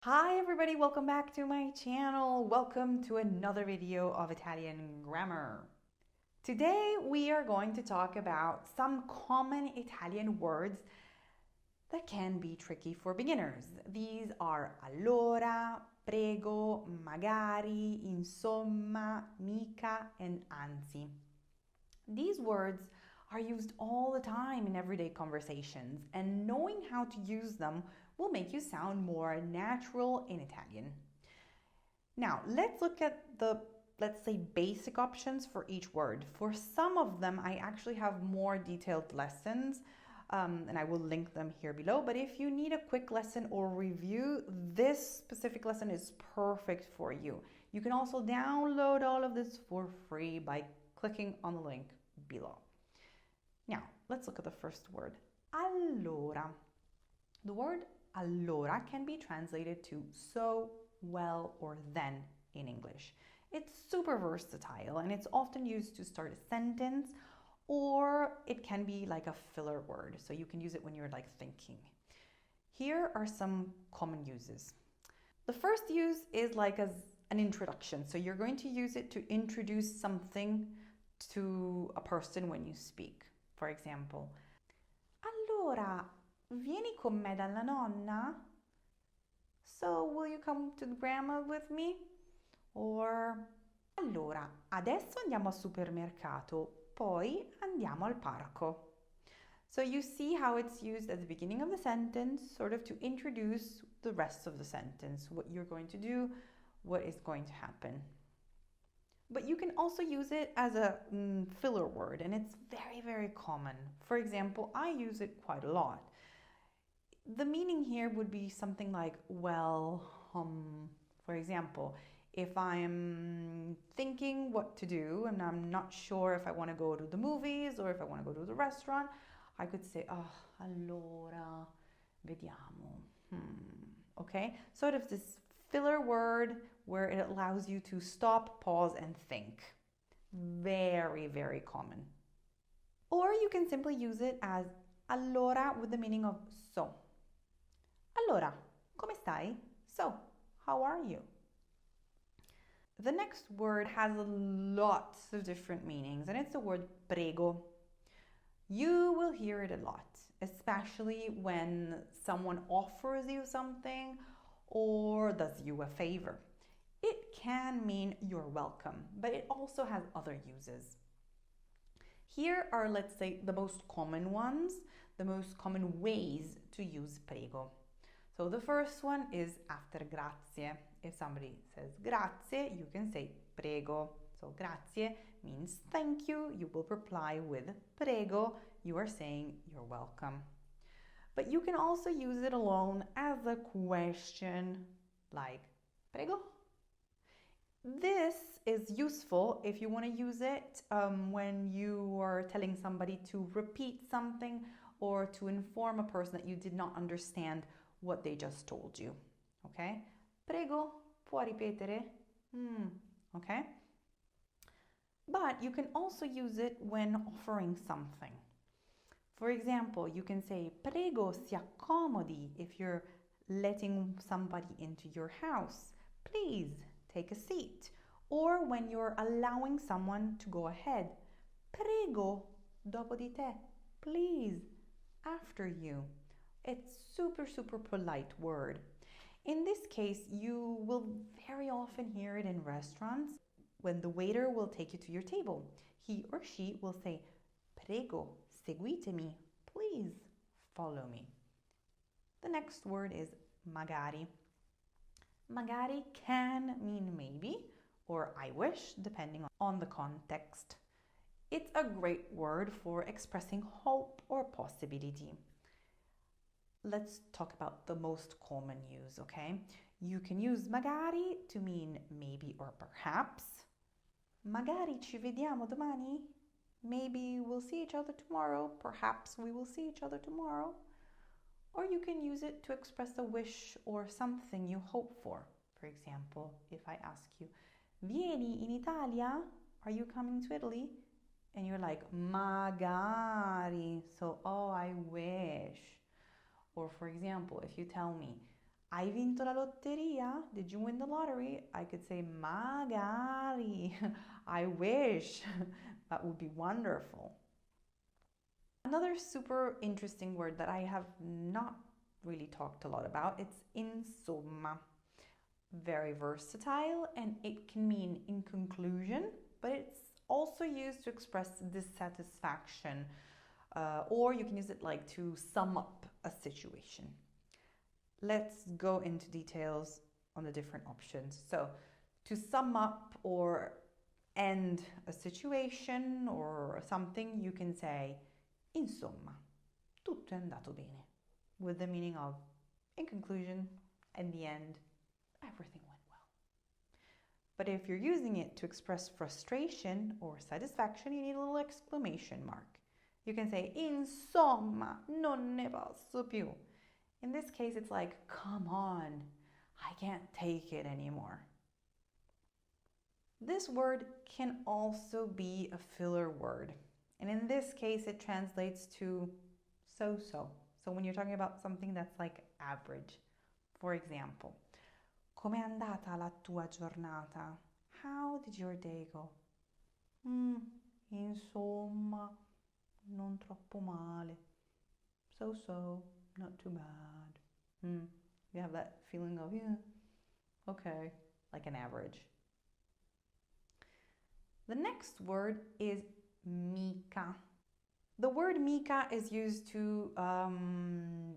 Hi everybody, welcome back to my channel. Welcome to another video of Italian grammar. Today we are going to talk about some common Italian words that can be tricky for beginners. These are allora, prego, magari, insomma, mica, and anzi. These words are used all the time in everyday conversations, and knowing how to use them will make you sound more natural in Italian. Now, let's look at the, let's say, basic options for each word. For some of them, I actually have more detailed lessons, and I will link them here below. But if you need a quick lesson or review, this specific lesson is perfect for you. You can also download all of this for free by clicking on the link below. Now, let's look at the first word, allora. The word allora can be translated to so, well, or then in English. It's super versatile and it's often used to start a sentence, or it can be like a filler word, so you can use it when you're like thinking. Here are some common uses. The first use is like as an introduction, so you're going to use it to introduce something to a person when you speak. For example, allora, vieni con me dalla nonna? So, will you come to grandma with me? Or, allora, adesso andiamo al supermercato, poi andiamo al parco. So you see how it's used at the beginning of the sentence, sort of to introduce the rest of the sentence, what you're going to do, what is going to happen. But you can also use it as a filler word, and it's very, very common. For example, I use it quite a lot. The meaning here would be something like, well, for example, if I'm thinking what to do and I'm not sure if I want to go to the movies or if I want to go to the restaurant, I could say, oh, allora, vediamo. Okay, sort of this filler word where it allows you to stop, pause, and think. Very, very common. Or you can simply use it as allora with the meaning of so. Allora, come stai? So, how are you? The next word has lots of different meanings, and it's the word prego. You will hear it a lot, especially when someone offers you something or does you a favor. It can mean you're welcome, but it also has other uses. Here are, let's say, the most common ones, the most common ways to use prego. So the first one is after grazie. If somebody says grazie, you can say prego. So grazie means thank you. You will reply with prego. You are saying you're welcome. But you can also use it alone as a question, like prego. This is useful if you want to use it when you are telling somebody to repeat something or to inform a person that you did not understand what they just told you. Okay? Prego, può ripetere? Okay? But you can also use it when offering something. For example, you can say prego si accomodi if you're letting somebody into your house. Please take a seat. Or when you're allowing someone to go ahead. Prego dopo di te. Please, after you. It's super, super polite word. In this case, you will very often hear it in restaurants when the waiter will take you to your table. He or she will say, prego, seguitemi, please follow me. The next word is magari. Magari can mean maybe or I wish, depending on the context. It's a great word for expressing hope or possibility. Let's talk about the most common use, okay? You can use magari to mean maybe or perhaps. Magari ci vediamo domani? Maybe we'll see each other tomorrow. Perhaps we will see each other tomorrow. Or you can use it to express a wish or something you hope for. For example, if I ask you, vieni in Italia? Are you coming to Italy? And you're like, magari. So, oh, I wish. Or for example, if you tell me, Hai vinto la lotteria? Did you win the lottery? I could say magari. I wish. That would be wonderful. Another super interesting word that I have not really talked a lot about, it's insomma. Very versatile, and it can mean in conclusion, but it's also used to express dissatisfaction, or you can use it like to sum up a situation. Let's go into details on the different options. So, to sum up or end a situation or something, you can say insomma, tutto è andato bene, with the meaning of in conclusion, in the end, everything went well. But if you're using it to express frustration or satisfaction, you need a little exclamation mark. You can say insomma, non ne posso più. In this case, it's like, come on, I can't take it anymore. This word can also be a filler word. And in this case, it translates to so-so. So when you're talking about something that's like average. For example, com'è andata la tua giornata? How did your day go? Insomma, non troppo male. So-so, not too bad. You have that feeling of, yeah, okay, like an average. The next word is MICA. The word MICA is used to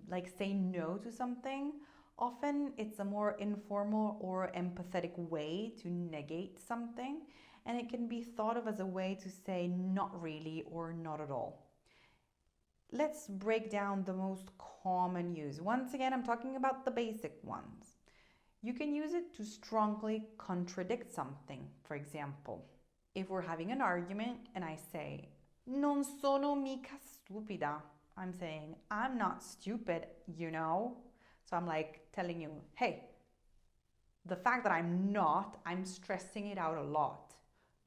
like say no to something. Often it's a more informal or empathetic way to negate something, and it can be thought of as a way to say not really or not at all. Let's break down the most common use. Once again, I'm talking about the basic ones. You can use it to strongly contradict something. For example, if we're having an argument and I say, non sono mica stupida, I'm saying, I'm not stupid, you know? So I'm like telling you, hey, the fact that I'm stressing it out a lot.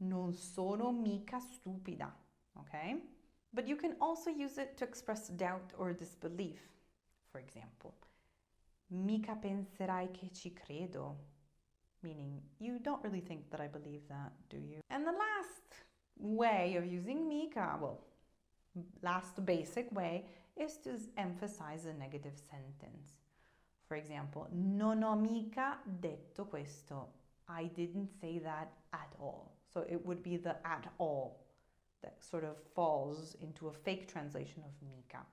Non sono mica stupida, okay? But you can also use it to express doubt or disbelief. For example, mica penserai che ci credo, meaning you don't really think that I believe that, do you? And the last way of using mica, well, last basic way, is to emphasize a negative sentence. For example, non ho mica detto questo. I didn't say that at all. So it would be the at all that sort of falls into a fake translation of mica.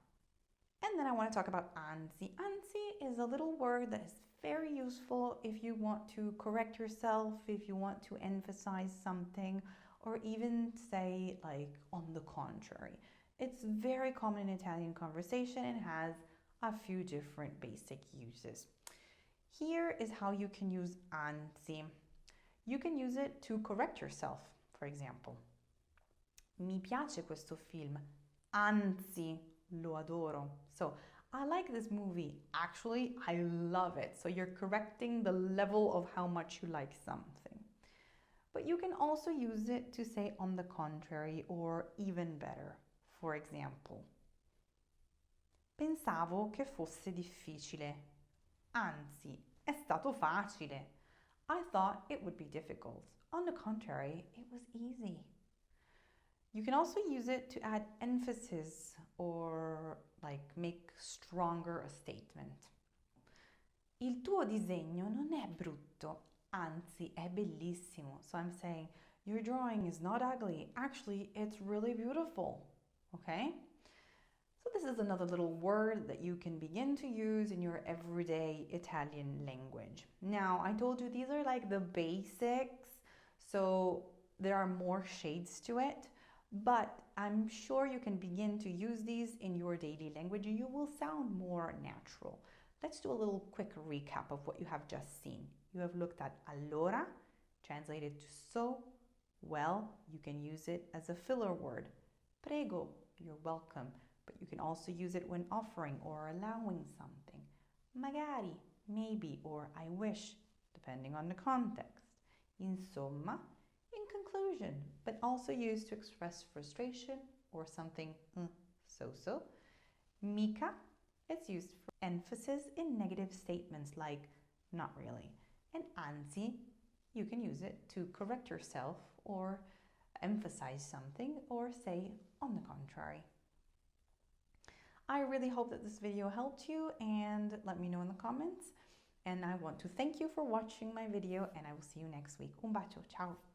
And then I want to talk about ANZI. ANZI is a little word that is very useful if you want to correct yourself, if you want to emphasize something, or even say like on the contrary. It's very common in Italian conversation and has a few different basic uses. Here is how you can use ANZI. You can use it to correct yourself, for example. Mi piace questo film, anzi lo adoro. So, I like this movie. Actually, I love it. So you're correcting the level of how much you like something. But you can also use it to say on the contrary or even better. For example, pensavo che fosse difficile. Anzi, è stato facile. I thought it would be difficult. On the contrary, it was easy. You can also use it to add emphasis or like make stronger a statement. Il tuo disegno non è brutto, anzi è bellissimo. So I'm saying, your drawing is not ugly. Actually, it's really beautiful. Okay? So this is another little word that you can begin to use in your everyday Italian language. Now, I told you these are like the basics, so there are more shades to it, but I'm sure you can begin to use these in your daily language and you will sound more natural. Let's do a little quick recap of what you have just seen. You have looked at allora, translated to so. Well, you can use it as a filler word. Prego, you're welcome. But you can also use it when offering or allowing something. Magari, maybe, or I wish, depending on the context. Insomma, in conclusion, but also used to express frustration or something so-so. Mica, It's used for emphasis in negative statements like not really. And ANZI, you can use it to correct yourself or emphasize something or say on the contrary. I really hope that this video helped you, and let me know in the comments. And I want to thank you for watching my video, and I will see you next week. Un bacio, ciao!